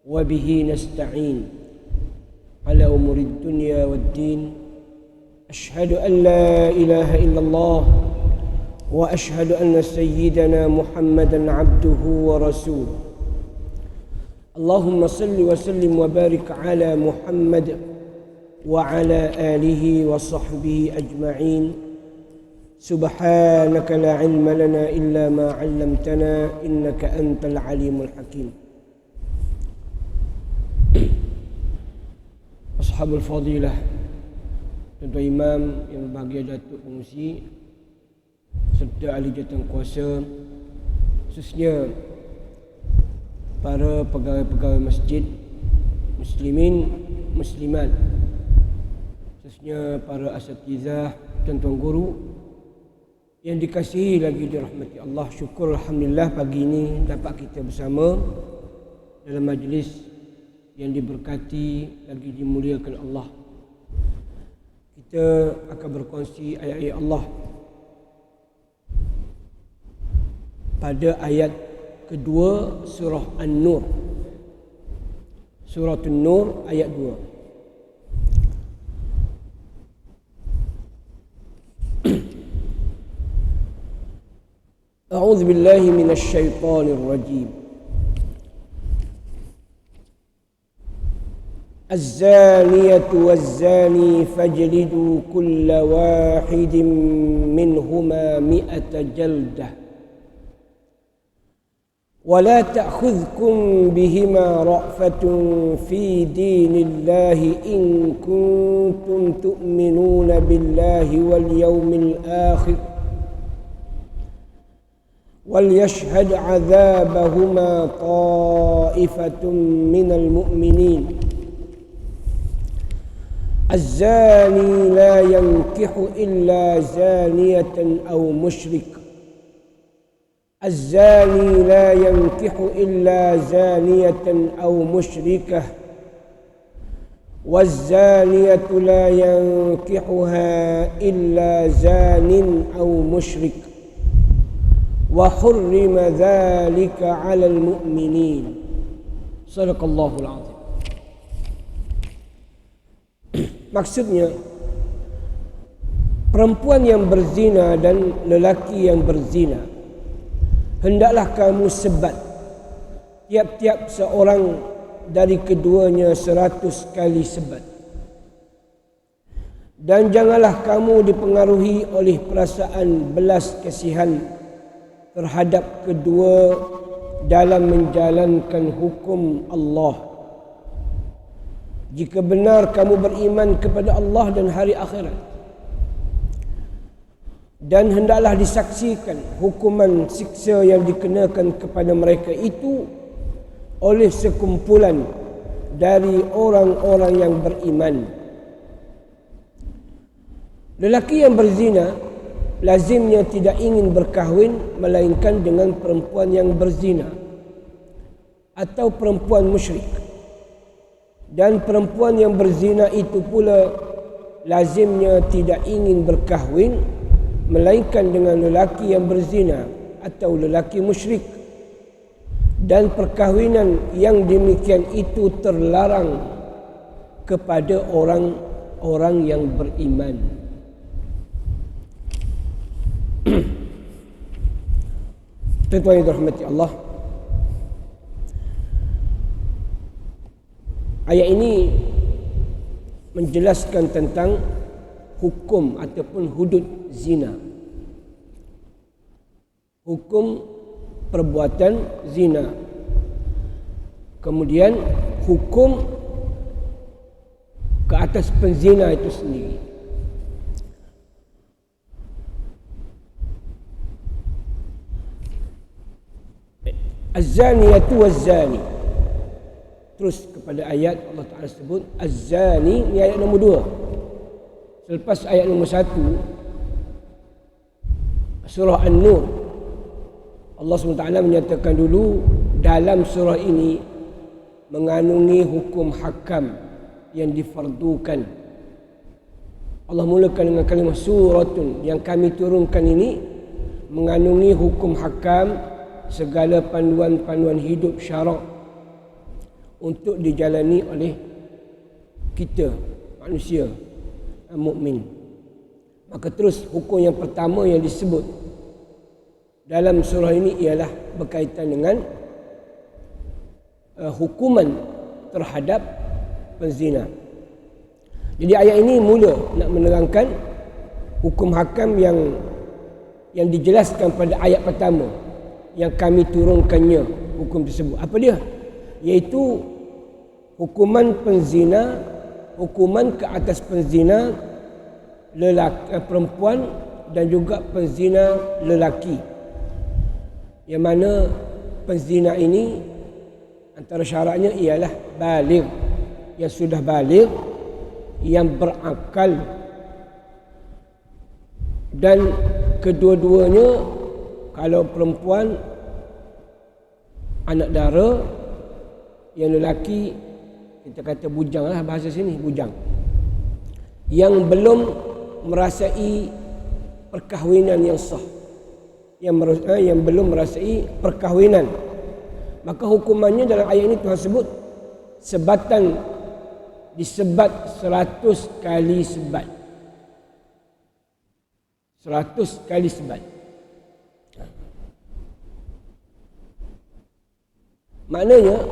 وبه نستعين على أمور الدنيا والدين. أشهد أن لا إله إلا الله وأشهد أن سيدنا محمدا عبده ورسوله. اللهم صل وسلم وبارك على محمد وعلى آله وصحبه أجمعين. سبحانك لا علم لنا إلا ما علمتنا إنك أنت العليم الحكيم. Ashabul Fadilah, Tuan-tuan Imam yang berbahagia, Datuk Pengurusi serta ahli jawatan kuasa, khususnya para pegawai-pegawai masjid, muslimin, muslimat, khususnya para asatizah, tuan-tuan guru yang dikasihi lagi dirahmati Allah. Syukur Alhamdulillah pagi ini dapat kita bersama dalam majlis yang diberkati lagi dimuliakan Allah. Kita akan berkongsi ayat-ayat Allah pada ayat kedua surah An-Nur. Surah An-Nur ayat 2. A'udzu billahi minasy syaithanir rajim. الزانية والزاني فاجلدوا كل واحد منهما 100 جلدة ولا تأخذكم بهما رأفة في دين الله إن كنتم تؤمنون بالله واليوم الآخر وليشهد عذابهما طائفة من المؤمنين. الزاني لا ينكح إلا زانية أو مشرك. الزاني لا ينكح إلا زانية أو مشركة والزانية لا ينكحها إلا زان أو مشرك وحرم ذلك على المؤمنين. صدق الله العظيم. Maksudnya, perempuan yang berzina dan lelaki yang berzina, hendaklah kamu sebat tiap-tiap seorang dari keduanya 100 kali sebat. Dan janganlah kamu dipengaruhi oleh perasaan belas kasihan terhadap kedua dalam menjalankan hukum Allah. Jika benar kamu beriman kepada Allah dan hari akhirat, dan hendaklah disaksikan hukuman siksa yang dikenakan kepada mereka itu oleh sekumpulan dari orang-orang yang beriman. Lelaki yang berzina lazimnya tidak ingin berkahwin melainkan dengan perempuan yang berzina atau perempuan musyrik. Dan perempuan yang berzina itu pula lazimnya tidak ingin berkahwin melainkan dengan lelaki yang berzina atau lelaki musyrik. Dan perkahwinan yang demikian itu terlarang kepada orang-orang yang beriman. Tuan-tuan yang dirahmati Allah, ayat ini menjelaskan tentang hukum ataupun hudud zina. Hukum perbuatan zina. Kemudian hukum ke atas penzina itu sendiri. Az-zaniyatu waz-zani. Terus kepada ayat Allah Ta'ala sebut Az-zani, ni ayat nombor 2. Selepas ayat nombor 1 surah An-Nur, Allah SWT menyatakan dulu dalam surah ini mengandungi hukum hakam yang difardukan. Allah mulakan dengan kalimah suratun, yang kami turunkan ini mengandungi hukum hakam, segala panduan-panduan hidup syarak untuk dijalani oleh kita manusia mukmin. Maka terus hukum yang pertama yang disebut dalam surah ini ialah berkaitan dengan hukuman terhadap penzina. Jadi ayat ini mula nak menerangkan hukum hakam yang dijelaskan pada ayat pertama yang kami turunkannya hukum tersebut. Apa dia? Iaitu hukuman penzina, hukuman ke atas penzina lelaki, perempuan dan juga penzina lelaki. Yang mana penzina ini antara syaratnya ialah baligh, yang sudah baligh, yang berakal, dan kedua-duanya kalau perempuan anak dara, yang lelaki kita kata bujang lah bahasa sini, bujang, yang belum merasai perkahwinan yang sah, yang belum merasai perkahwinan, maka hukumannya dalam ayat ini Tuhan sebut sebatan, disebat 100 kali sebat. 100 kali sebat. Maknanya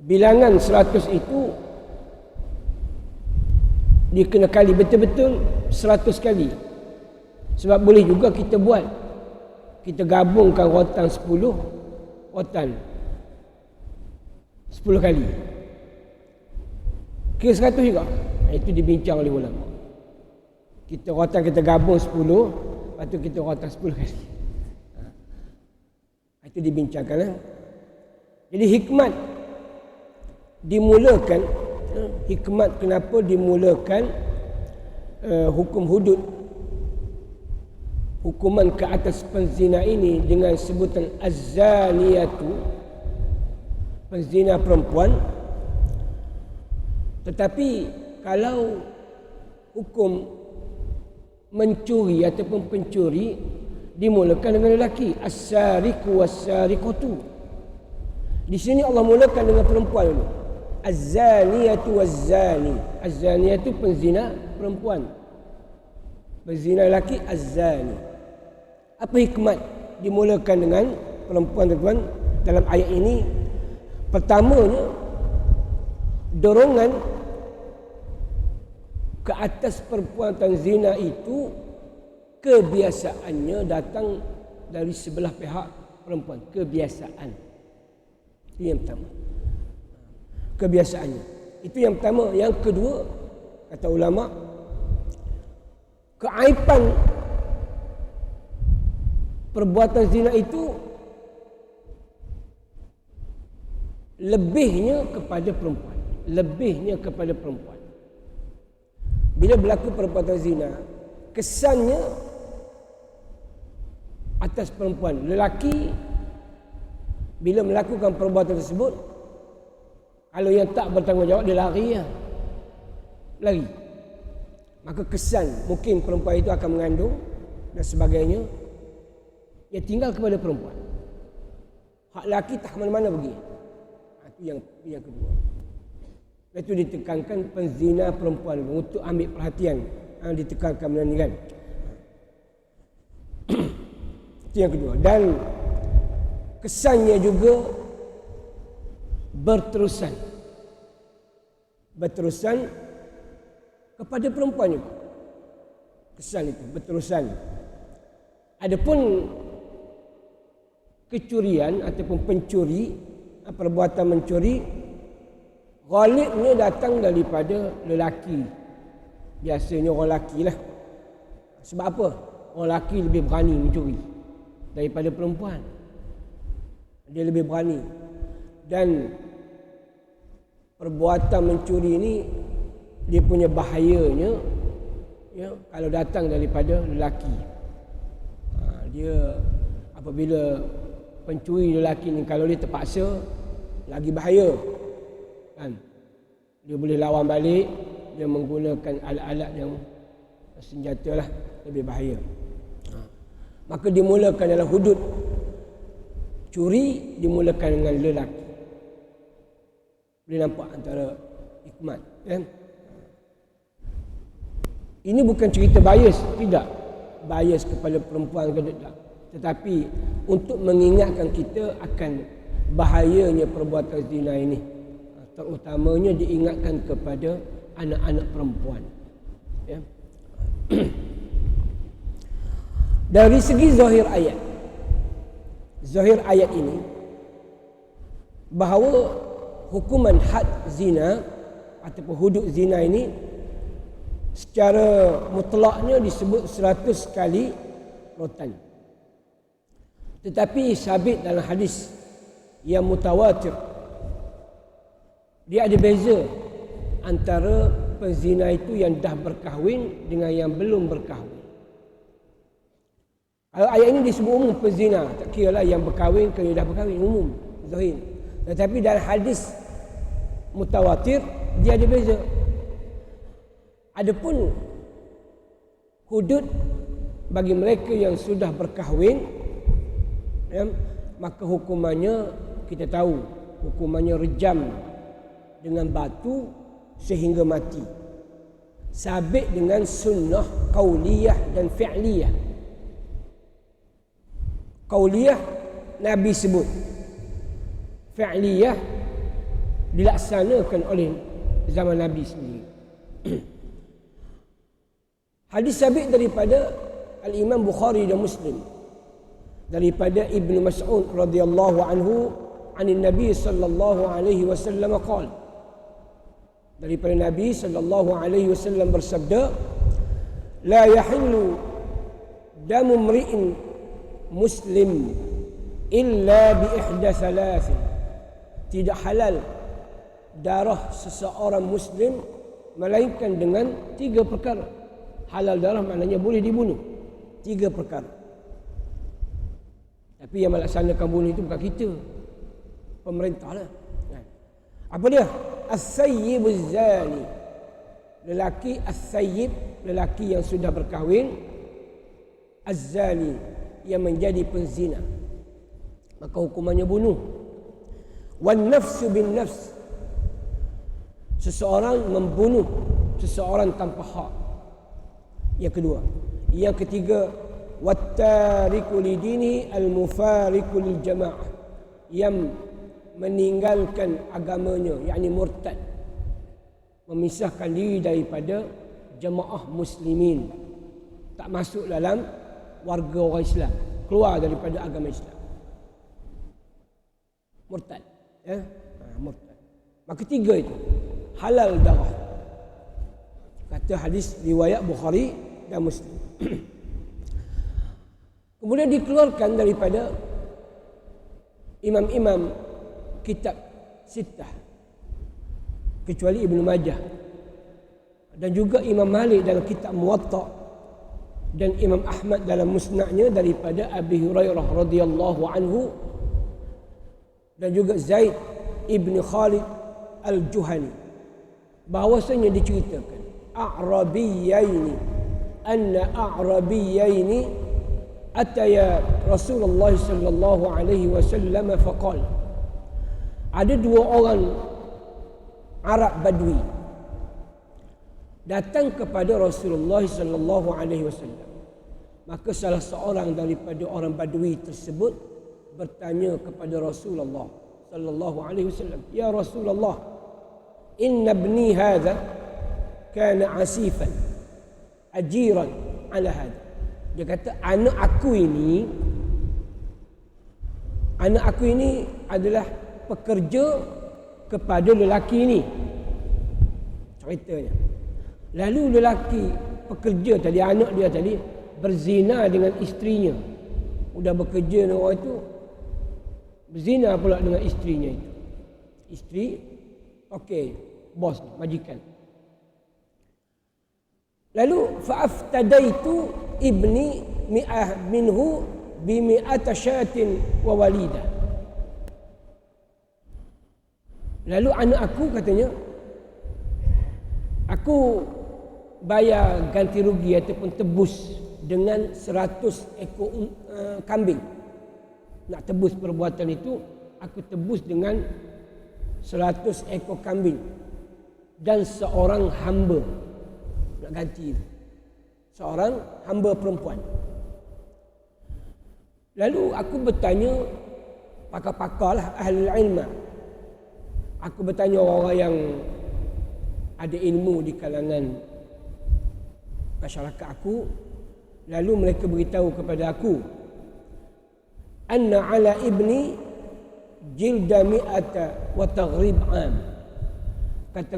bilangan 100 itu dikena kali betul-betul 100 kali. Sebab boleh juga kita buat, kita gabungkan rotan 10 rotan 10 kali, kira 100 juga. Itu dibincang oleh ulama. Kita rotan, kita gabung 10, lepas tu kita rotan 10 kali. Itu dibincangkan lah. Jadi hikmat dimulakan, hikmat kenapa dimulakan hukum hudud, hukuman ke atas penzina ini dengan sebutan az-zaniyatu, penzina perempuan. Tetapi kalau hukum mencuri ataupun pencuri dimulakan dengan lelaki, as-sariqu was-sariqatu. Di sini Allah mulakan dengan perempuan dulu. Az-zaniyatu waz-zani. Az-zaniyatu penzina perempuan, penzina lelaki az-zani. Apa hikmat dimulakan dengan perempuan, tuan-tuan, dalam ayat ini? Pertamanya, dorongan ke atas perbuatan zina itu kebiasaannya datang dari sebelah pihak perempuan. Kebiasaan. Itu yang pertama. Kebiasaannya. Itu yang pertama. Yang kedua, kata ulama, keaiban perbuatan zina itu lebihnya kepada perempuan. Lebihnya kepada perempuan. Bila berlaku perbuatan zina, kesannya atas perempuan. Lelaki bila melakukan perbuatan tersebut, kalau yang tak bertanggungjawab, dia lari lah. Lari. Maka kesan mungkin perempuan itu akan mengandung dan sebagainya, ia tinggal kepada perempuan. Hak lelaki tak mana-mana pergi. Itu yang kedua. Itu ditekankan penzina perempuan untuk ambil perhatian. Ditekankan benda ni kan. Itu yang kedua. Dan kesannya juga berterusan kepada perempuan juga. Kesan itu berterusan. Adapun kecurian ataupun pencuri, perbuatan mencuri, ghalibnya datang daripada lelaki. Biasanya orang lelaki lah. Sebab apa? Orang lelaki lebih berani mencuri daripada perempuan. Dia lebih berani. Dan perbuatan mencuri ini, dia punya bahayanya, ya, kalau datang daripada lelaki. Dia apabila pencuri lelaki ni, kalau dia terpaksa, lagi bahaya kan. Dia boleh lawan balik, dia menggunakan alat-alat yang senjata lah, lebih bahaya. Maka dimulakan dalam hudud curi, dimulakan dengan lelaki. Boleh nampak antara hikmat. Ini bukan cerita bias, tidak. Bias kepada perempuan ke tidak. Tetapi untuk mengingatkan kita akan bahayanya perbuatan zina ini. Terutamanya diingatkan kepada anak-anak perempuan. Ya. Dari segi zahir ayat. Zahir ayat ini bahawa hukuman had zina ataupun hudud zina ini secara mutlaknya disebut 100 kali rotan. Tetapi sabit dalam hadis yang mutawatir, dia ada beza antara penzina itu yang dah berkahwin dengan yang belum berkahwin. Kalau ayat ini disebut umum penzina, tak kira lah yang berkahwin ke yang dah berkahwin, umum, zahir. Tetapi dalam hadis mutawatir, dia ada beza. Adapun hudud bagi mereka yang sudah berkahwin, ya, maka hukumannya kita tahu, hukumannya rejam dengan batu sehingga mati. Sabit dengan sunnah qauliyah dan fi'liyah. Qauliyah Nabi sebut, fi'liyah dilaksanakan oleh zaman Nabi sendiri. Hadis sabit daripada Al-Imam Bukhari dan Muslim daripada Ibnu Mas'ud radhiyallahu anhu anin Nabi sallallahu alaihi wasallam qala, daripada Nabi sallallahu alaihi wasallam bersabda, la yahillu damu mri'in muslim illa bi ihda thalath. Tidak halal darah seseorang muslim melainkan dengan 3 perkara. Halal darah maknanya boleh dibunuh. 3 perkara. Tapi yang melaksanakan bunuh itu bukan kita, pemerintah lah. Apa dia? As-sayyib az-zani. Lelaki as-sayyib, lelaki yang sudah berkahwin. Az-zani, yang menjadi penzina, maka hukumannya bunuh. Wan nafsu bin nafs, seseorang membunuh seseorang tanpa hak. Yang kedua. Yang ketiga, wattariku lidini al-mufariku lil jamaah, yang meninggalkan agamanya, yakni murtad, memisahkan diri daripada jemaah muslimin, tak masuk dalam warga orang Islam, keluar daripada agama Islam, murtad, ya, murtad. Maka 3 itu halal darah, kata hadis riwayat Bukhari dan Muslim. Kemudian dikeluarkan daripada imam-imam kitab Sittah kecuali Ibnu Majah, dan juga Imam Malik dalam kitab Muwatta, dan Imam Ahmad dalam musnadnya daripada Abi Hurairah radhiyallahu anhu, dan juga Zaid ibn Khalid al-Juhani, bahawasanya diceritakan anna a'rabiyyaini ataya Rasulullah sallallahu alaihi wasallam faqal, ada 2 orang Arab Badui datang kepada Rasulullah sallallahu alaihi wasallam. Maka salah seorang daripada orang Badui tersebut bertanya kepada Rasulullah sallallahu alaihi wasallam, ya Rasulullah, inna ibni hadha kana asifan ajiran ala hadha. Dia kata, anak aku ini adalah pekerja kepada lelaki ini. Ceritanya, lalu lelaki pekerja tadi, anak dia tadi, berzina dengan isterinya. Sudah bekerja dengan orang itu, berzina pula dengan isterinya itu. Isteri, okey, bos, majikan. Lalu fa'aftadaitu ibni mi'ah minhu bi mi'ata syatin wa walida. Lalu anak aku katanya, aku bayar ganti rugi ataupun tebus dengan 100 ekor kambing. Nak tebus perbuatan itu, aku tebus dengan 100 ekor kambing dan seorang hamba. Nak ganti seorang hamba perempuan. Lalu aku bertanya pakar-pakar lah, ahli ilmu. Aku bertanya orang-orang yang ada ilmu di kalangan masyarakat aku. Lalu mereka beritahu kepada aku, anna ala ibni jilda mi'ata wa taghrib am. Kata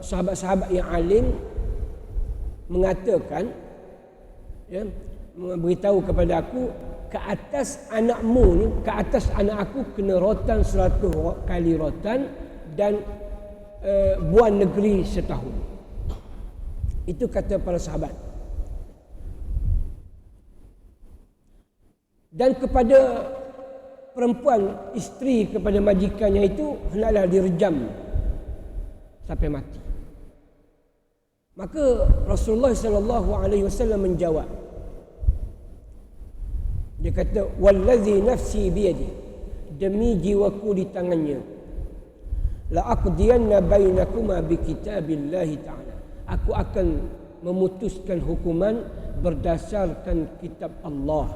sahabat-sahabat yang alim mengatakan, ya, beritahu kepada aku, ke atas anakmu ni, ke atas anak aku kena rotan 100 kali rotan dan buan negeri setahun. Itu kata para sahabat. Dan kepada perempuan, isteri kepada majikannya itu hendaklah direjam sampai mati. Maka Rasulullah sallallahu alaihi wasallam menjawab. Dia kata, wallazi nafsi biyadi, demi jiwaku di tangannya, la aqdiyanna bainakuma bi kitabillahi ta'ala. Aku akan memutuskan hukuman berdasarkan kitab Allah.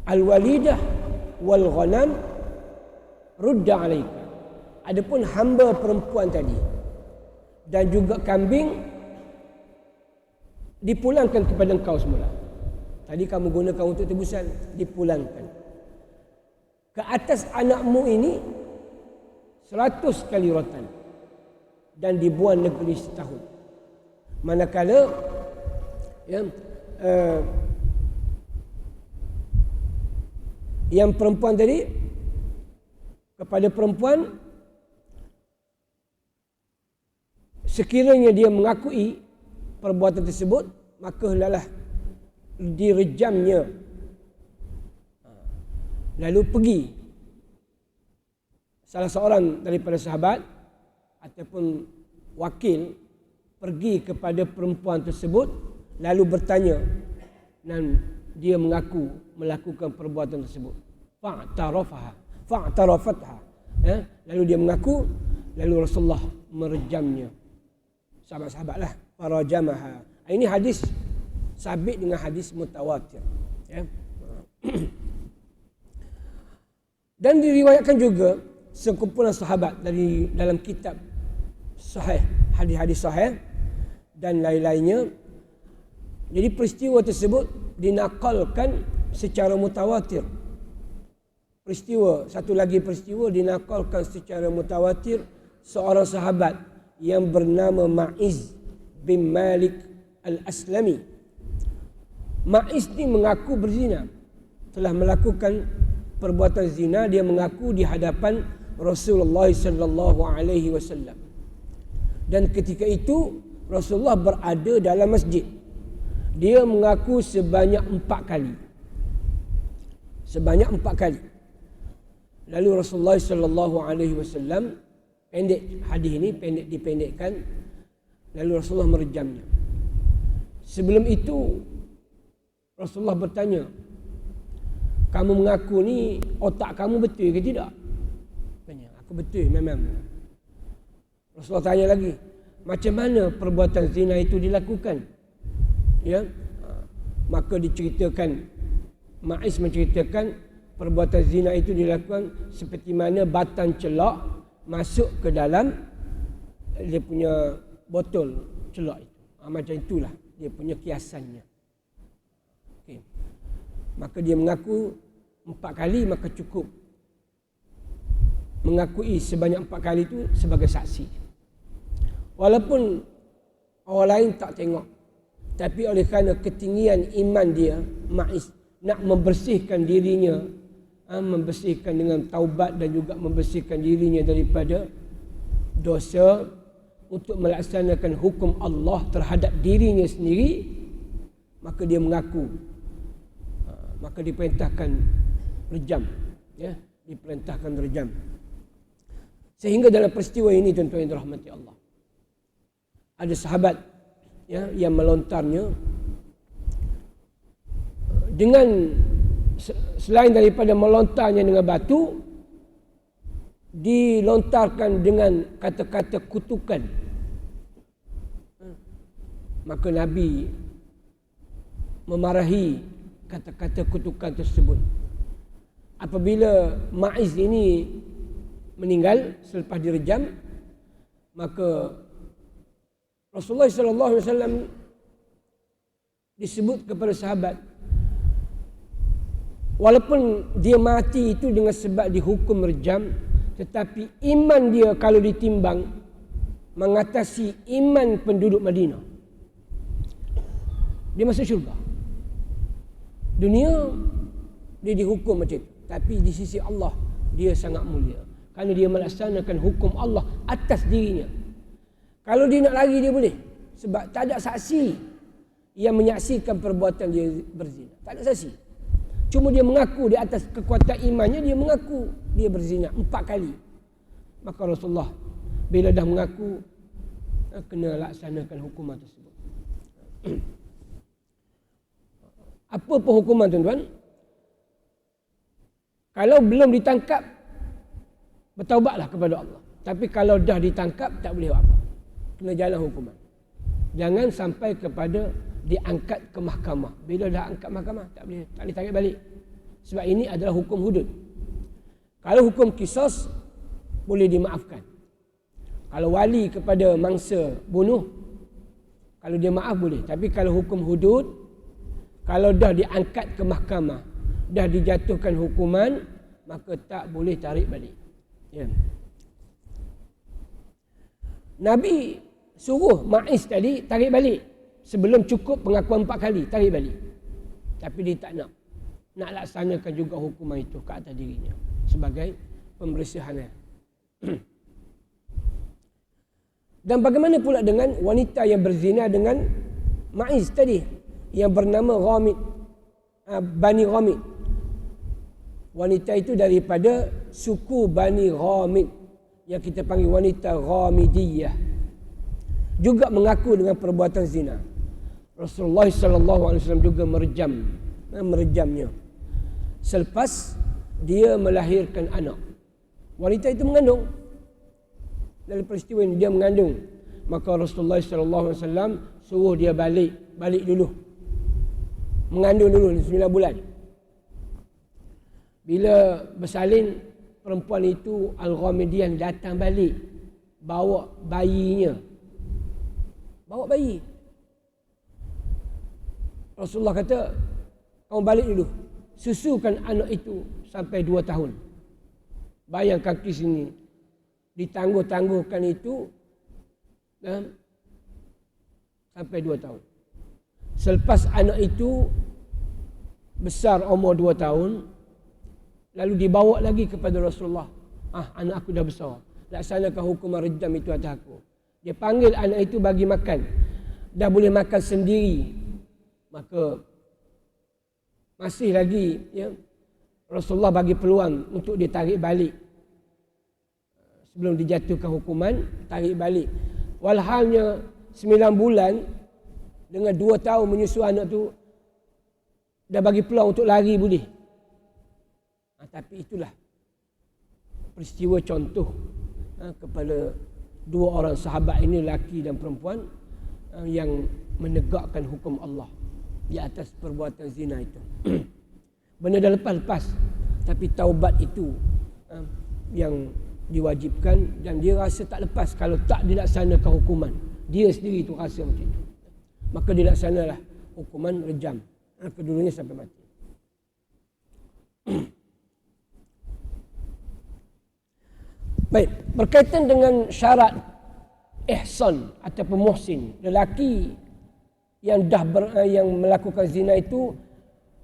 Al-walidah wal ghanam rudda alaika. Adapun hamba perempuan tadi dan juga kambing dipulangkan kepada engkau semula. Tadi kamu gunakan untuk tebusan, dipulangkan. Ke atas anakmu ini 100 kali rotan dan dibuang negeri setahun. Manakala ya, yang perempuan tadi, kepada perempuan, sekiranya dia mengakui perbuatan tersebut, maka hendaklah direjamnya. Lalu pergi salah seorang daripada sahabat ataupun wakil pergi kepada perempuan tersebut, lalu bertanya, dan dia mengaku melakukan perbuatan tersebut. Fa'tarafatha. Ya? Lalu dia mengaku, lalu Rasulullah merejamnya. Sahabat-sahabatlah, farajamaha. Ini hadis sabit dengan hadis mutawatir. Ya? Dan diriwayatkan juga sekumpulan sahabat dari dalam kitab sahih, hadis-hadis sahih dan lain-lainnya. Jadi peristiwa tersebut dinakalkan secara mutawatir. Satu lagi peristiwa dinakalkan secara mutawatir, seorang sahabat yang bernama Ma'iz bin Malik al-Aslami. Ma'iz ni mengaku berzina, telah melakukan perbuatan zina. Dia mengaku di hadapan Rasulullah sallallahu alaihi wasallam. Dan ketika itu Rasulullah berada dalam masjid. Dia mengaku sebanyak 4 kali. Sebanyak 4 kali. Lalu Rasulullah sallallahu alaihi wasallam, pendek hadis ini, pendek dipendekkan, lalu Rasulullah merejamnya. Sebelum itu Rasulullah bertanya, kamu mengaku ni otak kamu betul ke tidak? Tanya, aku betul memang. Rasulullah tanya lagi, macam mana perbuatan zina itu dilakukan? Ya, maka diceritakan, Ma'iz menceritakan perbuatan zina itu dilakukan seperti mana batang celak masuk ke dalam dia punya botol celak itu. Macam itulah dia punya kiasannya. Okay. Maka dia mengaku 4 kali, maka cukup mengakui sebanyak 4 kali itu sebagai saksi. Walaupun orang lain tak tengok, tapi oleh kerana ketinggian iman dia, Ma'iz nak membersihkan dirinya, membersihkan dengan taubat dan juga membersihkan dirinya daripada dosa untuk melaksanakan hukum Allah terhadap dirinya sendiri, maka dia mengaku. Maka diperintahkan rejam, ya, diperintahkan rejam. Sehingga dalam peristiwa ini, tuan-tuan yang dirahmati Allah, ada sahabat, ya, yang melontarnya dengan, selain daripada melontarnya dengan batu, dilontarkan dengan kata-kata kutukan, maka Nabi memarahi kata-kata kutukan tersebut. Apabila Ma'iz ini meninggal selepas direjam, maka Rasulullah SAW disebut kepada sahabat, walaupun dia mati itu dengan sebab dihukum rejam, tetapi iman dia kalau ditimbang mengatasi iman penduduk Madinah. Dia masuk syurga. Dunia dia dihukum macam itu, tapi di sisi Allah dia sangat mulia kerana dia melaksanakan hukum Allah atas dirinya. Kalau dia nak lari dia boleh, sebab tak ada saksi yang menyaksikan perbuatan dia berzina. Tak ada saksi. Cuma dia mengaku di atas kekuatan imannya, dia mengaku dia berzina 4 kali. Maka Rasulullah bila dah mengaku, kena laksanakan hukuman tersebut. Apa penghukuman tuan-tuan? Kalau belum ditangkap, bertaubatlah kepada Allah. Tapi kalau dah ditangkap, tak boleh buat apa. Kena jalan hukuman. Jangan sampai kepada diangkat ke mahkamah. Bila dah angkat mahkamah, tak boleh tarik balik. Sebab ini adalah hukum hudud. Kalau hukum kisos, boleh dimaafkan. Kalau wali kepada mangsa bunuh, kalau dia maaf boleh. Tapi kalau hukum hudud, kalau dah diangkat ke mahkamah, dah dijatuhkan hukuman, maka tak boleh tarik balik. Ya. Nabi suruh Ma'iz tadi tarik balik. Sebelum cukup pengakuan 4 kali, tarik balik. Tapi dia tak nak. Nak laksanakan juga hukuman itu ke atas dirinya. Sebagai pembersihan. Dan bagaimana pula dengan wanita yang berzina dengan Ma'iz tadi, yang bernama Ghamid, Bani Ghamid. Wanita itu daripada suku Bani Ghamid, yang kita panggil wanita Ghamidiyah, juga mengaku dengan perbuatan zina. Rasulullah SAW juga merejamnya selepas dia melahirkan anak. Wanita itu mengandung. Dari peristiwa ini dia mengandung, maka Rasulullah SAW suruh dia balik dulu, mengandung dulu 9 bulan. Bila bersalin, perempuan itu Al-Ghamidiyah datang balik, bawa bayinya. Bawa bayi. Rasulullah kata, kamu balik dulu, susukan anak itu sampai 2 tahun. Bayangkan kaki sini, ditangguh-tangguhkan itu sampai 2 tahun. Selepas anak itu besar umur 2 tahun, lalu dibawa lagi kepada Rasulullah. Anak aku dah besar, laksanakan hukuman rejam itu atas aku. Dia panggil anak itu bagi makan. Dah boleh makan sendiri. Maka masih lagi Rasulullah bagi peluang untuk dia tarik balik. Sebelum dijatuhkan hukuman, tarik balik. Walhalnya 9 bulan dengan 2 tahun menyusu anak tu, dah bagi peluang untuk lari boleh. Tapi itulah peristiwa contoh kepada 2 orang sahabat ini, lelaki dan perempuan, yang menegakkan hukum Allah di atas perbuatan zina itu. Benda dah lepas, tapi taubat itu yang diwajibkan, dan dia rasa tak lepas kalau tak dilaksanakan hukuman. Dia sendiri itu rasa macam itu. Maka dilaksanalah hukuman rejam kedua-duanya sampai mati. Baik, berkaitan dengan syarat ihsan ataupun muhsin, lelaki yang yang melakukan zina itu,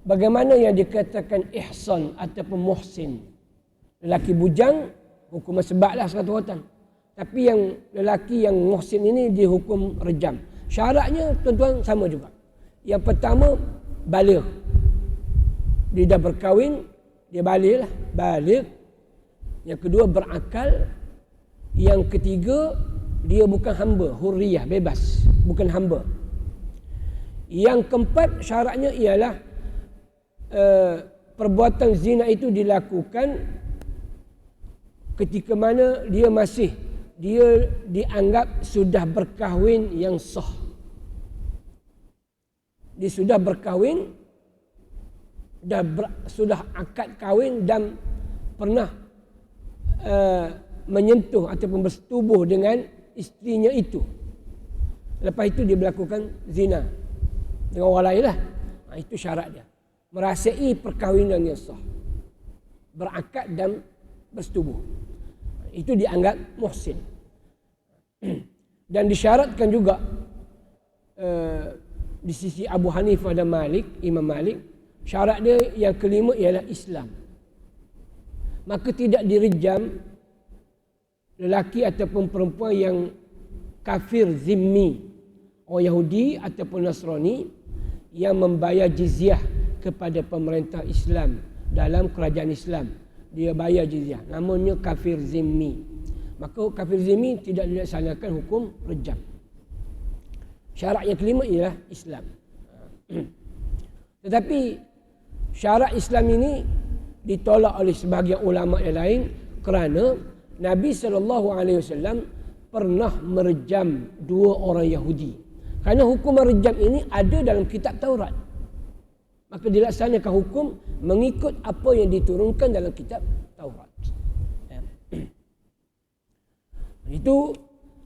bagaimana yang dikatakan ihsan ataupun muhsin? Lelaki bujang hukuman sebablah 100 rotan. Tapi yang lelaki yang muhsin ini dihukum rejam. Syaratnya tuan-tuan sama juga. Yang pertama, baligh. Dia dah berkahwin, dia baligh. Yang kedua, berakal. Yang ketiga, dia bukan hamba, hurriyah, bebas, bukan hamba. Yang keempat, syaratnya ialah perbuatan zina itu dilakukan ketika mana dia dianggap sudah berkahwin yang sah. Dia sudah berkahwin, sudah akad kahwin dan pernah menyentuh ataupun bersetubuh dengan isterinya itu. Lepas itu dia melakukan zina dengan orang lain lah. Itu syarat dia. Merasai perkahwinan yang sah, berakad dan bersetubuh. Itu dianggap muhsin. Dan disyaratkan juga di sisi Abu Hanifah dan Imam Malik, syarat dia yang kelima ialah Islam. Maka tidak direjam lelaki ataupun perempuan yang kafir zimmi, orang Yahudi ataupun Nasrani yang membayar jizyah kepada pemerintah Islam dalam kerajaan Islam. Dia bayar jizyah, namanya kafir zimmi. Maka kafir zimmi tidak dilaksanakan hukum rejam. Syarat yang kelima ialah Islam. Tetapi syarat Islam ini ditolak oleh sebahagian ulama yang lain kerana Nabi SAW pernah merejam 2 orang Yahudi. Kerana hukuman rejam ini ada dalam kitab Taurat. Maka dilaksanakan hukum mengikut apa yang diturunkan dalam kitab Taurat. Itu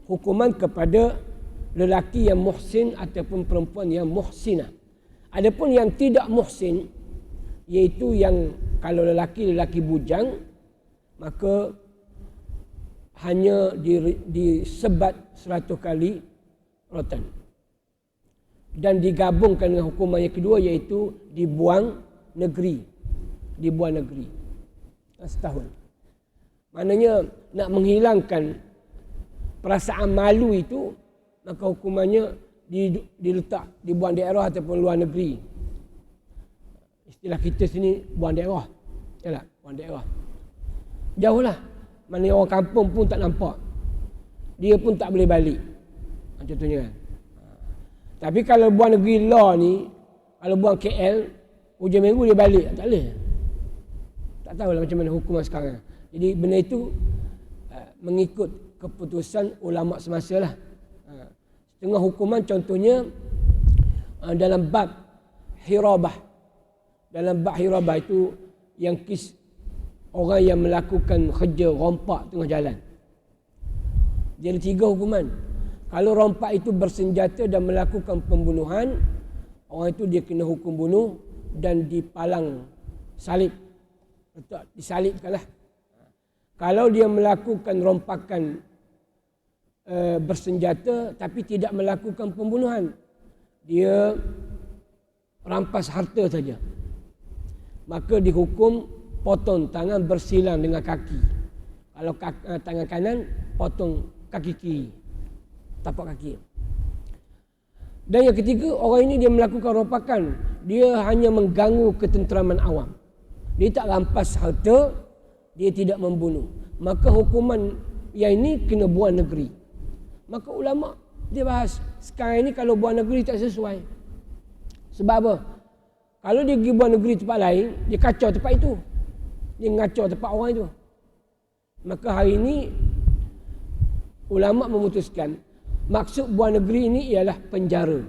hukuman kepada lelaki yang muhsin ataupun perempuan yang muhsinah. Adapun yang tidak muhsin, iaitu yang kalau lelaki bujang, maka hanya disebat 100 kali rotan. Dan digabungkan dengan hukuman yang kedua, iaitu dibuang negeri. Setahun. Maknanya nak menghilangkan perasaan malu itu, maka hukumannya diletak dibuang daerah ataupun luar negeri. Istilah kita sini buang daerah. Yalah, buang daerah. Jauhlah. Maknanya orang kampung pun tak nampak. Dia pun tak boleh balik. Contohnya kan. Tapi kalau buang negeri luar ni, kalau buang KL, hujung minggu dia balik. Tak boleh. Tak tahulah macam mana hukuman sekarang. Jadi benda itu mengikut keputusan ulama semasa lah. Setengah hukuman contohnya dalam bab hirabah. Dalam bab hirabah itu yang kes orang yang melakukan kerja rompak tengah jalan. Jadi 3 hukuman. Kalau rompak itu bersenjata dan melakukan pembunuhan, orang itu dia kena hukum bunuh dan dipalang salib. Disalibkanlah. Kalau dia melakukan rompakan bersenjata tapi tidak melakukan pembunuhan, dia rampas harta saja, maka dihukum potong tangan bersilang dengan kaki. Kalau tangan kanan, potong kaki kiri, tapak kaki. Dan yang ketiga, orang ini dia melakukan rompakan, dia hanya mengganggu ketenteraman awam. Dia tak rampas harta, dia tidak membunuh. Maka hukuman yang ini kena buang negeri. Maka ulama dia bahas, sekarang ini kalau buang negeri tak sesuai. Sebab apa? Kalau dia pergi buang negeri tempat lain, dia kacau tempat itu. Dia ngacau tempat orang itu. Maka hari ini ulama memutuskan maksud buang negeri ini ialah penjara.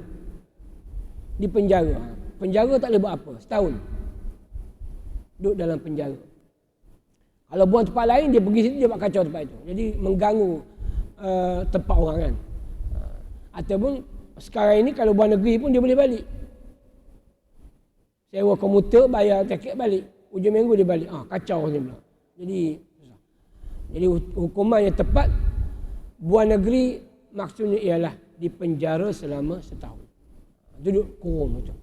Di penjara. Penjara tak boleh buat apa, setahun. Duduk dalam penjara. Kalau buang tempat lain, dia pergi situ, dia buat kacau tempat itu. Jadi mengganggu tempat orang kan. Ataupun sekarang ini kalau buang negeri pun dia boleh balik. Sewa komuter, bayar tiket balik. Hujung minggu dia balik. Kacau dia pula. Jadi hukuman yang tepat, buang negeri maksudnya ialah dipenjara selama setahun. Duduk kurung macam.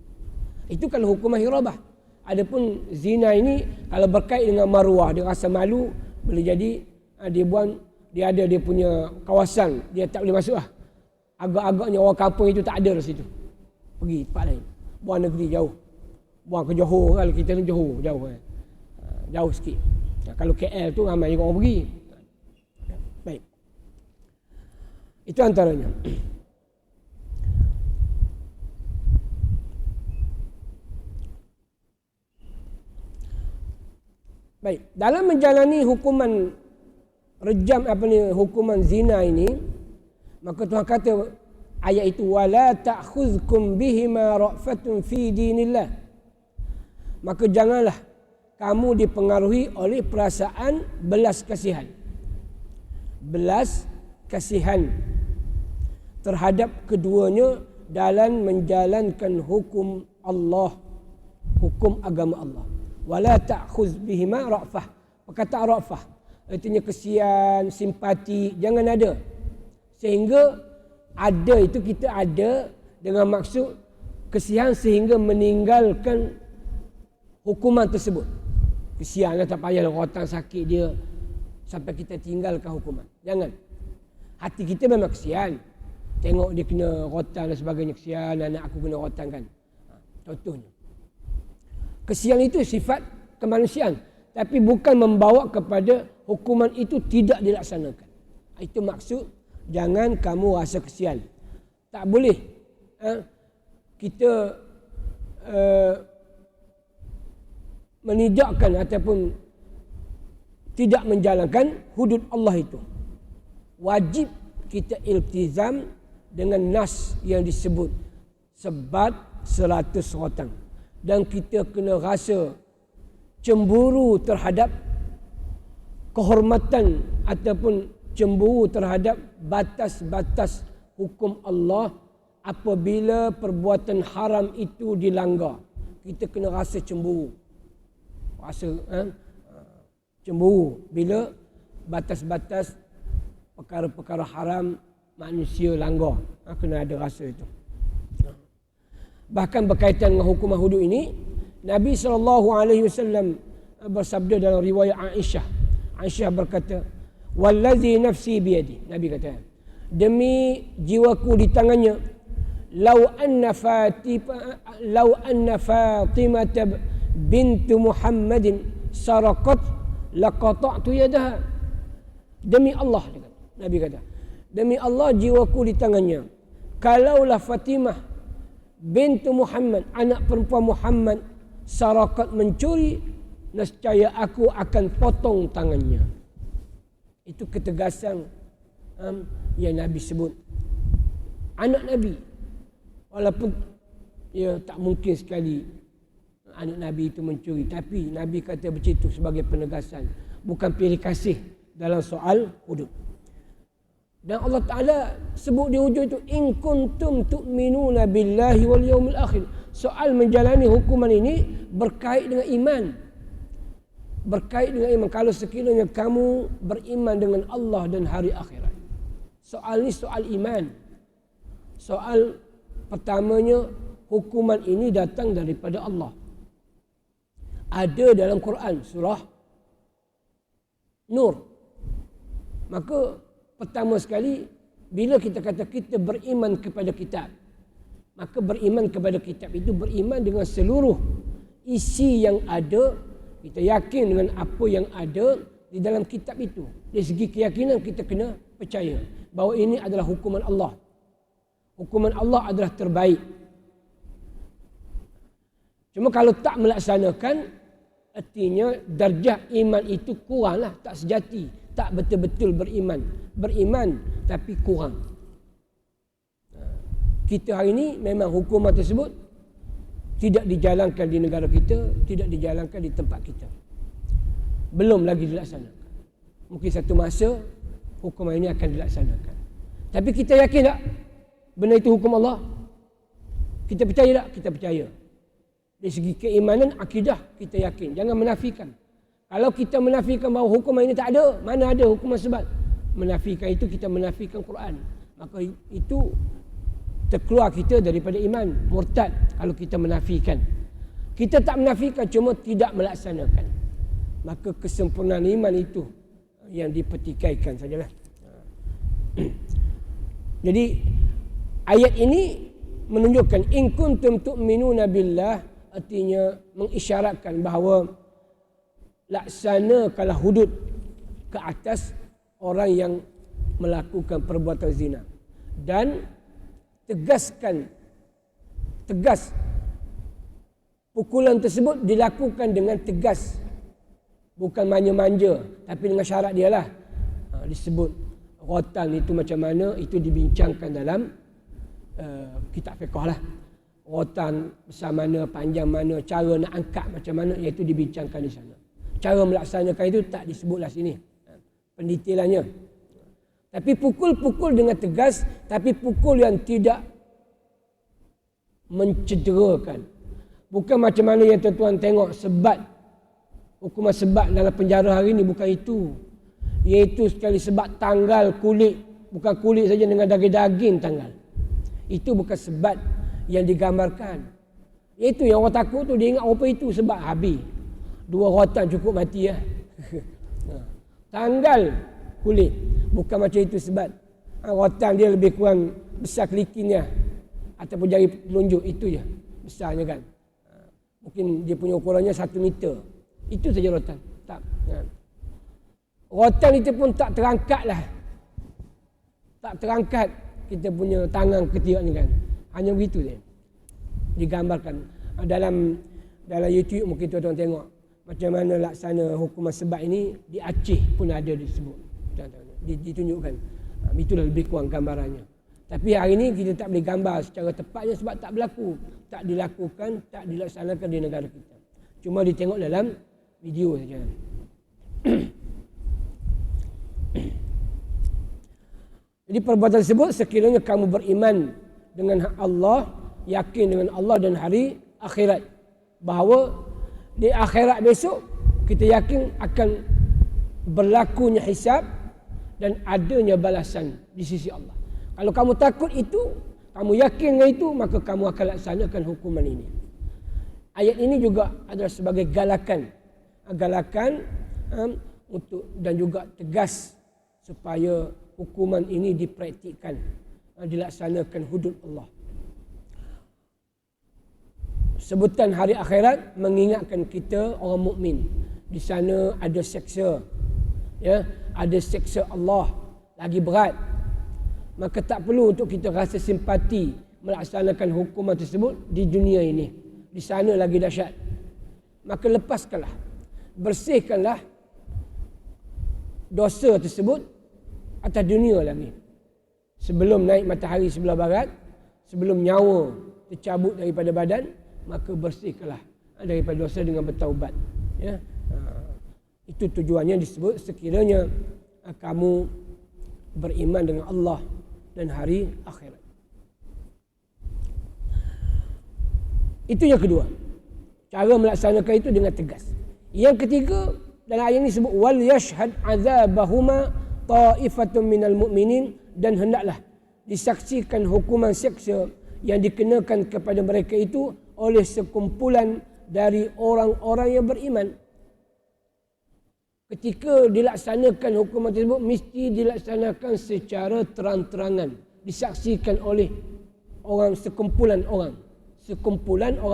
Itu kalau hukuman hirabah. Adapun zina ini kalau berkait dengan maruah, dia rasa malu, boleh jadi dia buang, dia ada dia punya kawasan, dia tak boleh masuk lah. Agak-agaknya orang kampung itu tak ada di situ. Pergi tempat lain. Buang negeri jauh. Buang ke Johor, kalau kita ni Johor, jauh kan. Jauh sikit. Kalau KL tu ramai orang pergi. Baik. Itu antaranya. Baik, dalam menjalani hukuman rejam hukuman zina ini, maka Tuhan kata ayat itu wala ta'khudhukum bihima ra'fatun fi dinillah. Maka janganlah kamu dipengaruhi oleh perasaan belas kasihan. Belas kasihan terhadap keduanya dalam menjalankan hukum Allah, hukum agama Allah. Wala ta'khudh bihima ra'fah. Perkataan ra'fah artinya kesian, simpati, jangan ada. Sehingga ada itu kita ada dengan maksud kesian sehingga meninggalkan hukuman tersebut. Kesianlah, tak payahlah rotan sakit dia sampai kita tinggalkan hukuman. Jangan. Hati kita memang kesian. Tengok dia kena rotan dan sebagainya, kesian anak aku kena rotan kan. Contohnya. Kesian itu sifat kemanusiaan, tapi bukan membawa kepada hukuman itu tidak dilaksanakan. Itu maksud jangan kamu rasa kesian. Tak boleh kita menidakkan ataupun tidak menjalankan hudud Allah itu. Wajib kita iltizam dengan nas yang disebut sebat 100 rotang. Dan kita kena rasa cemburu terhadap kehormatan ataupun cemburu terhadap batas-batas hukum Allah apabila perbuatan haram itu dilanggar. Kita kena rasa cemburu. Rasa cemburu bila batas-batas perkara-perkara haram manusia langgar. Kena ada rasa itu. Bahkan berkaitan dengan hukuman hudud ini, Nabi SAW bersabda dalam riwayat Aisyah. Aisyah berkata, "Wallazi nafsi biyadi." Nabi kata, "Demi jiwaku di tangannya, lau anna Fatimah bintu Muhammadin saraqat laqata'tu yadaha." Demi Allah, Nabi kata, demi Allah jiwaku di tangannya. Kalaulah Fatimah bintu Muhammad, anak perempuan Muhammad, sarakat mencuri, nescaya aku akan potong tangannya. Itu ketegasan yang Nabi sebut. Anak Nabi, walaupun tak mungkin sekali anak Nabi itu mencuri, tapi Nabi kata begitu sebagai penegasan, bukan pilih kasih dalam soal hudud. Dan Allah Ta'ala sebut di hujung itu, in kuntum tu'minuna billahi wal yawmil akhir. Soal menjalani hukuman ini berkait dengan iman. Berkait dengan iman. Kalau sekiranya kamu beriman dengan Allah dan hari akhirat. Soal ini soal iman. Soal pertamanya, hukuman ini datang daripada Allah. Ada dalam Quran, surah Nur. Maka pertama sekali, bila kita kata kita beriman kepada kitab, maka beriman kepada kitab itu beriman dengan seluruh isi yang ada. Kita yakin dengan apa yang ada di dalam kitab itu. Dari segi keyakinan kita kena percaya bahawa ini adalah hukuman Allah. Hukuman Allah adalah terbaik. Cuma kalau tak melaksanakan, artinya darjah iman itu kuranglah, tak sejati. Tak betul-betul beriman. Beriman tapi kurang. Kita hari ini memang hukuman tersebut tidak dijalankan di negara kita, tidak dijalankan di tempat kita. Belum lagi dilaksanakan. Mungkin satu masa hukuman ini akan dilaksanakan. Tapi kita yakin tak benda itu hukum Allah? Kita percaya tak? Kita percaya. Dari segi keimanan, akidah, kita yakin. Jangan menafikan. Kalau kita menafikan bahawa hukuman ini tak ada, mana ada hukuman sebat? Menafikan itu kita menafikan Quran. Maka itu terkeluar kita daripada iman, murtad kalau kita menafikan. Kita tak menafikan, cuma tidak melaksanakan. Maka kesempurnaan iman itu yang dipertikaikan sajalah. Jadi ayat ini menunjukkan in kuntum tu'minuna billah, artinya mengisyaratkan bahawa laksanakanlah hudud ke atas orang yang melakukan perbuatan zina. Dan tegas pukulan tersebut dilakukan dengan tegas. Bukan manja-manja, tapi dengan syarat dia lah. disebut rotan itu macam mana, itu dibincangkan dalam kitab fiqh lah. Rotan besar mana, panjang mana, cara nak angkat macam mana, iaitu dibincangkan di sana. Cara melaksanakan itu tak disebutlah sini pendetailannya. Tapi pukul dengan tegas, tapi pukul yang tidak mencederakan. Bukan macam mana yang tuan-tuan tengok sebat, hukuman sebat dalam penjara hari ini, bukan itu. Iaitu sekali sebat tanggal kulit, bukan kulit saja, dengan daging-daging tanggal. Itu bukan sebat yang digambarkan. Iaitu yang orang takut tu, dia ingat apa itu sebat, habis 2 rotan cukup mati ya. Tanggal kulit, bukan macam itu sebat. Rotan dia lebih kurang besar kelikinnya ataupun jari telunjuk, itu je besarnya kan. Mungkin dia punya ukurannya 1 meter. Itu saja rotan. Tak. Rotan itu pun tak terangkat lah. Tak terangkat kita punya tangan ketiak ni kan. Hanya begitu je. Digambarkan. Dalam YouTube mungkin tuan-tuan tengok macam mana laksana hukuman sebat ini di Aceh pun ada disebut. Ditunjukkan. Itulah lebih kurang gambarannya. Tapi hari ini kita tak boleh gambar secara tepatnya sebab tak berlaku. Tak dilakukan, tak dilaksanakan di negara kita. Cuma ditengok dalam video saja. Jadi perbuatan tersebut sekiranya kamu beriman dengan Allah, yakin dengan Allah dan hari akhirat, bahawa di akhirat besok kita yakin akan berlakunya hisab dan adanya balasan di sisi Allah. Kalau kamu takut itu, kamu yakin dengan itu, maka kamu akan laksanakan hukuman ini. Ayat ini juga adalah sebagai galakan untuk dan juga tegas supaya hukuman ini dipraktikkan, dilaksanakan hudud Allah. Sebutan hari akhirat mengingatkan kita orang mukmin, di sana ada seksa, ya, ada seksa Allah lagi berat. Maka tak perlu untuk kita rasa simpati melaksanakan hukuman tersebut di dunia ini. Di sana lagi dahsyat. Maka lepaskanlah, bersihkanlah dosa tersebut atas dunia lagi. Sebelum naik matahari sebelah barat, sebelum nyawa tercabut daripada badan, maka bersihkanlah daripada dosa dengan bertaubat. Ya. Itu tujuannya disebut sekiranya kamu beriman dengan Allah dan hari akhirat. Itu yang kedua. Cara melaksanakan itu dengan tegas. Yang ketiga, dalam ayat ini disebut wal yashhad azabahuma ta'ifatun minal mu'minin, dan hendaklah disaksikan hukuman seksa yang dikenakan kepada mereka itu oleh sekumpulan dari orang-orang yang beriman. Ketika dilaksanakan hukuman tersebut, mesti dilaksanakan secara terang-terangan, disaksikan oleh sekumpulan orang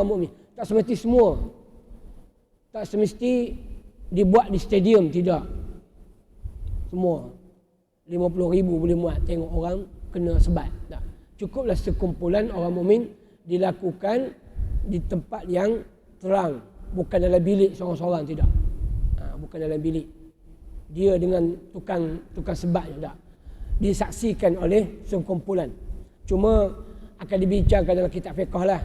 mukmin. Tak semesti semua, tak semesti dibuat di stadium, tidak semua 50,000 boleh muat tengok orang kena sebat, tak. Cukuplah sekumpulan orang mukmin, dilakukan di tempat yang terang, bukan dalam bilik seorang-seorang, tidak. Bukan dalam bilik dia dengan tukang sebat, tak. Disaksikan oleh sekumpulan. Cuma akan dibincangkan dalam kitab fiqh lah,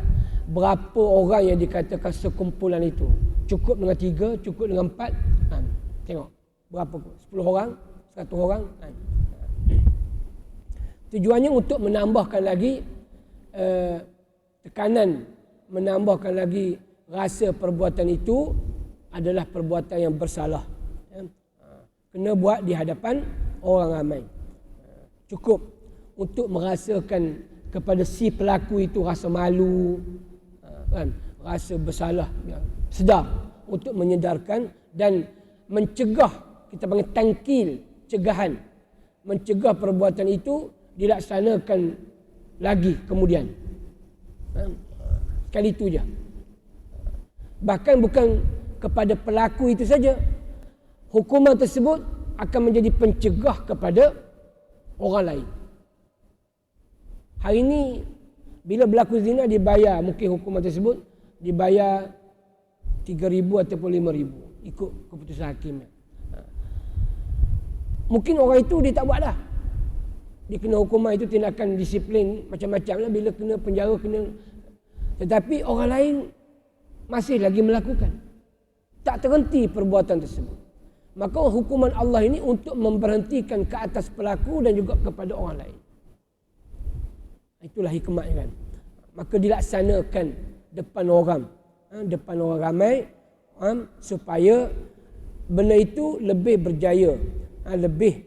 berapa orang yang dikatakan sekumpulan itu. Cukup dengan 3, cukup dengan 4, tengok berapa, 10 orang, 100 orang. Tujuannya untuk menambahkan lagi tekanan, menambahkan lagi rasa perbuatan itu adalah perbuatan yang bersalah. Kena buat di hadapan orang ramai. Cukup untuk merasakan kepada si pelaku itu rasa malu, rasa bersalah, sedar, untuk menyedarkan dan mencegah, kita panggil tangkil, cegahan, mencegah perbuatan itu dilaksanakan lagi kemudian. Sekali itu je. Bahkan bukan kepada pelaku itu saja, hukuman tersebut akan menjadi pencegah kepada orang lain. Hari ini bila berlaku zina dibayar, mungkin hukuman tersebut dibayar 3,000 ataupun 5,000 ikut keputusan hakim. Mungkin orang itu dia tak buat dah. Dia kena hukuman itu tindakan disiplin macam-macam lah, bila kena penjara kena. Tetapi orang lain masih lagi melakukan. Tak terhenti perbuatan tersebut. Maka hukuman Allah ini untuk memberhentikan ke atas pelaku dan juga kepada orang lain. Itulah hikmahnya kan. Maka dilaksanakan depan orang ramai, supaya benda itu lebih berjaya, lebih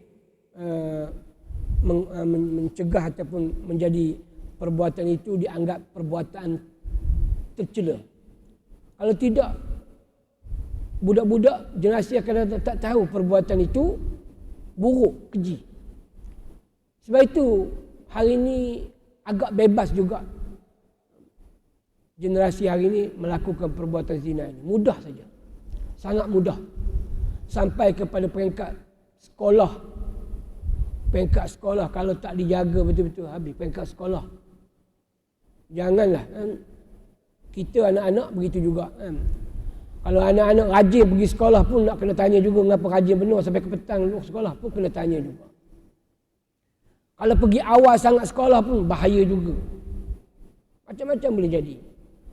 mencegah ataupun menjadi perbuatan itu dianggap perbuatan tercela. Kalau tidak, budak-budak generasi akan datang tak tahu perbuatan itu buruk, keji. Sebab itu hari ini agak bebas juga generasi hari ini melakukan perbuatan zina ini. Mudah saja. Sangat mudah. Sampai kepada peringkat sekolah. Peringkat sekolah kalau tak dijaga betul-betul habis peringkat sekolah. Janganlah kita anak-anak begitu juga kan. Kalau anak-anak rajin pergi sekolah pun nak kena tanya juga mengapa rajin benar sampai ke petang duduk sekolah pun kena tanya juga. Kalau pergi awal sangat sekolah pun bahaya juga. Macam-macam boleh jadi.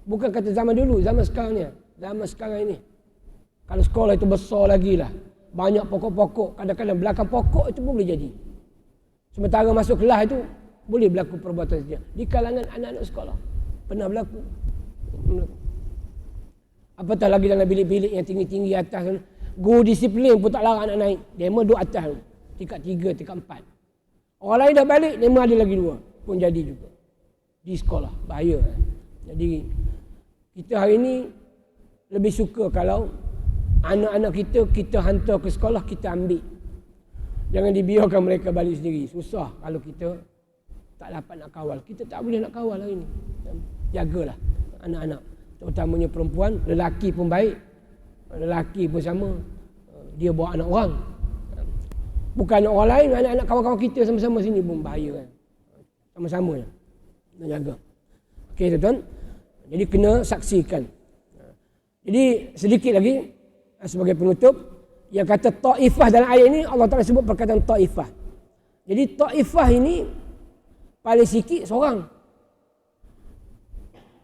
Bukan kata zaman dulu, zaman sekarang ni. Zaman sekarang ini. Kalau sekolah itu besar lagi lah. Banyak pokok-pokok. Kadang-kadang belakang pokok itu pun boleh jadi. Sementara masuk kelas itu boleh berlaku perbuatan zina. Di kalangan anak-anak sekolah. Pernah berlaku. Apatah lagi dalam bilik-bilik yang tinggi-tinggi atas. Guru disiplin pun tak larang anak naik. Dia duduk atas. Tingkat 3, tingkat 4. Orang lain dah balik, dia ada lagi 2. Pun jadi juga. Di sekolah. Bahaya. Jadi, kita hari ini lebih suka kalau anak-anak kita hantar ke sekolah, kita ambil. Jangan dibiarkan mereka balik sendiri. Susah kalau kita tak dapat nak kawal. Kita tak boleh nak kawal hari ini. Jagalah anak-anak. Terutamanya perempuan, lelaki pun baik. Lelaki pun sama. Dia bawa anak orang. Bukan anak orang lain, anak-anak kawan-kawan kita sama-sama sini pun bahaya kan. Sama-sama ya. Nak jaga. Okey tuan-tuan. Jadi kena saksikan. Jadi sedikit lagi sebagai penutup, yang kata Taifah dalam ayat ini Allah Taala sebut perkataan Taifah. Jadi Taifah ini paling sikit seorang.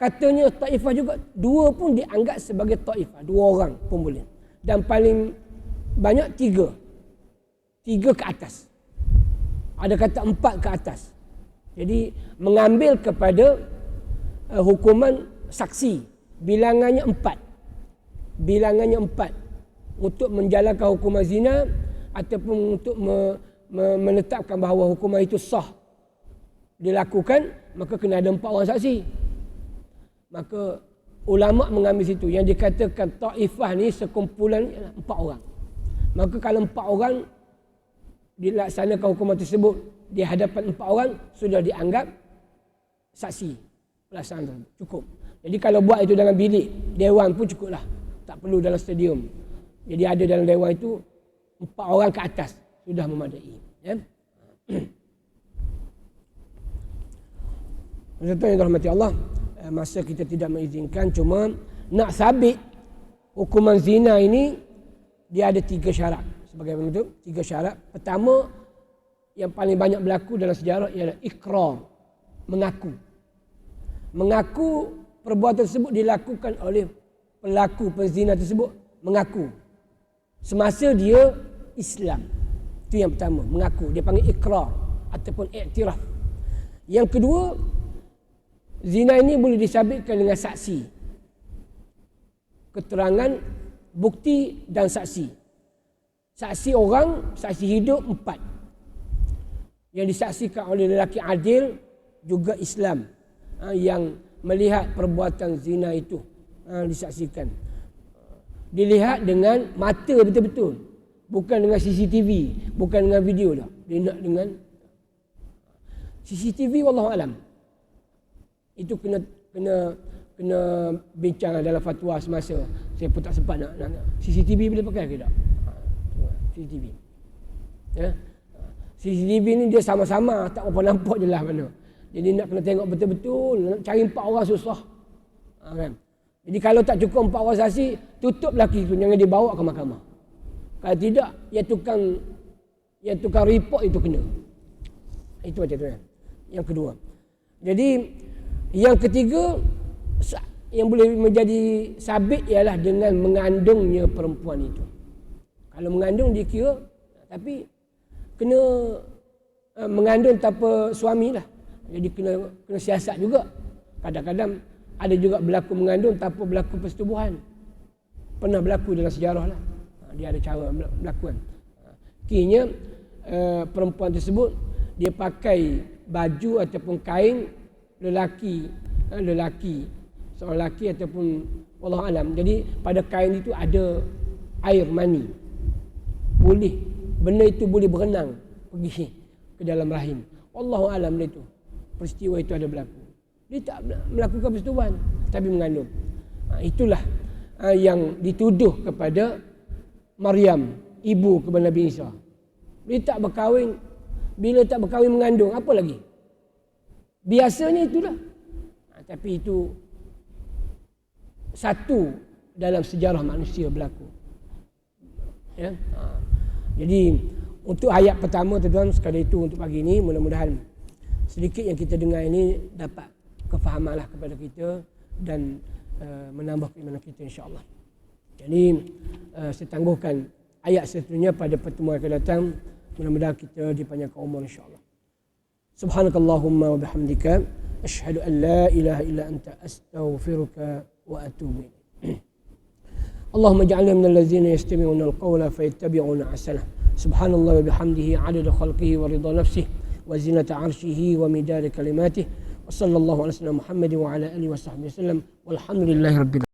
Katanya Taifah juga 2 pun dianggap sebagai Taifah, 2 orang pun boleh. Dan paling banyak 3. 3 ke atas. Ada kata 4 ke atas. Jadi mengambil kepada hukuman saksi. Bilangannya 4. Bilangannya 4. Untuk menjalankan hukuman zina ataupun untuk menetapkan bahawa hukuman itu sah dilakukan, maka kena ada 4 orang saksi. Maka ulama mengambil situ. Yang dikatakan Taifah ni sekumpulan 4 orang. Maka kalau 4 orang dilaksanakan hukuman tersebut di hadapan 4 orang, sudah dianggap saksi pelaksanaan cukup. Jadi kalau buat itu dalam bilik dewan pun cukuplah, tak perlu dalam stadium. Jadi ada dalam dewan itu 4 orang ke atas sudah memadai ya. Tuan-tuan yang dirahmati Allah, masa kita tidak mengizinkan, cuma nak sabit hukuman zina ini dia ada 3 syarat. Sebagai penutup, 3 syarat. Pertama, yang paling banyak berlaku dalam sejarah ialah ikrar, mengaku. Mengaku perbuatan tersebut dilakukan oleh pelaku penzina tersebut, mengaku semasa dia Islam. Itu yang pertama, mengaku. Dia panggil ikrar ataupun iktiraf. Yang kedua, zina ini boleh disabitkan dengan saksi, keterangan, bukti dan saksi. Saksi orang, saksi hidup 4. Yang disaksikan oleh lelaki adil, juga Islam yang melihat perbuatan zina itu disaksikan. Dilihat dengan mata betul-betul, bukan dengan CCTV, bukan dengan video dah. Dia nak dengan CCTV, wallahualam. Itu kena bincang dalam fatwa semasa. Saya pun tak sempat nak CCTV boleh pakai ke tak? CCTV. Ya. CCTV ni dia sama-sama, tak apa nampak je lah mana. Jadi nak kena tengok betul-betul, nak cari 4 orang susah. Kan? Jadi kalau tak cukup 4 orang saksi, tutup lelaki tu, jangan dibawa ke mahkamah. Kalau tidak, ya tukang yang tukar report itu kena. Itu macam tu kan. Yang kedua. Jadi yang ketiga yang boleh menjadi sabit ialah dengan mengandungnya perempuan itu. Kalau mengandung dia kira, tapi kena mengandung tanpa suami lah. Jadi kena siasat juga. Kadang-kadang ada juga berlaku mengandung tanpa berlaku persetubuhan. Pernah berlaku dalam sejarah lah. Dia ada cara berlaku kan. Kiranya perempuan tersebut dia pakai baju ataupun kain lelaki, seorang lelaki ataupun wallahu alam. Jadi pada kain itu ada air mani. Boleh, benda itu boleh berenang pergi ke dalam rahim. Wallahu alam itu. Peristiwa itu ada berlaku. Dia tak melakukan persetubuhan tapi mengandung. Itulah yang dituduh kepada Maryam, ibu kepada Nabi Isa. Dia tak berkahwin, bila tak berkahwin mengandung, apa lagi? Biasanya itulah. Tapi itu satu dalam sejarah manusia berlaku. Ya? Jadi untuk ayat pertama tuan-tuan, sekadar itu untuk pagi ini, mudah-mudahan sedikit yang kita dengar ini dapat kefahamanlah kepada kita dan menambah keimanan kita insya-Allah. Jadi saya tangguhkan ayat seterusnya pada pertemuan akan datang. Mudah-mudahan kita dipanjangkan umur insya-Allah. Subhanakallahumma wa bihamdika asyhadu an la ilaha illa anta astaghfiruka wa atubu ilaik. Allahumma ij'alna minal ladzina yastami'una al-qawla fayattabi'una ahsanah. Subhanallah wa bihamdihi 'adada khalqihi wa ridha nafsihi wa zinata 'arshihi wa midada kalimatihi. Wa sallallahu ala sayyidina Muhammadin wa ala alihi wa sahbihi wasallam. Walhamdulillahirabbil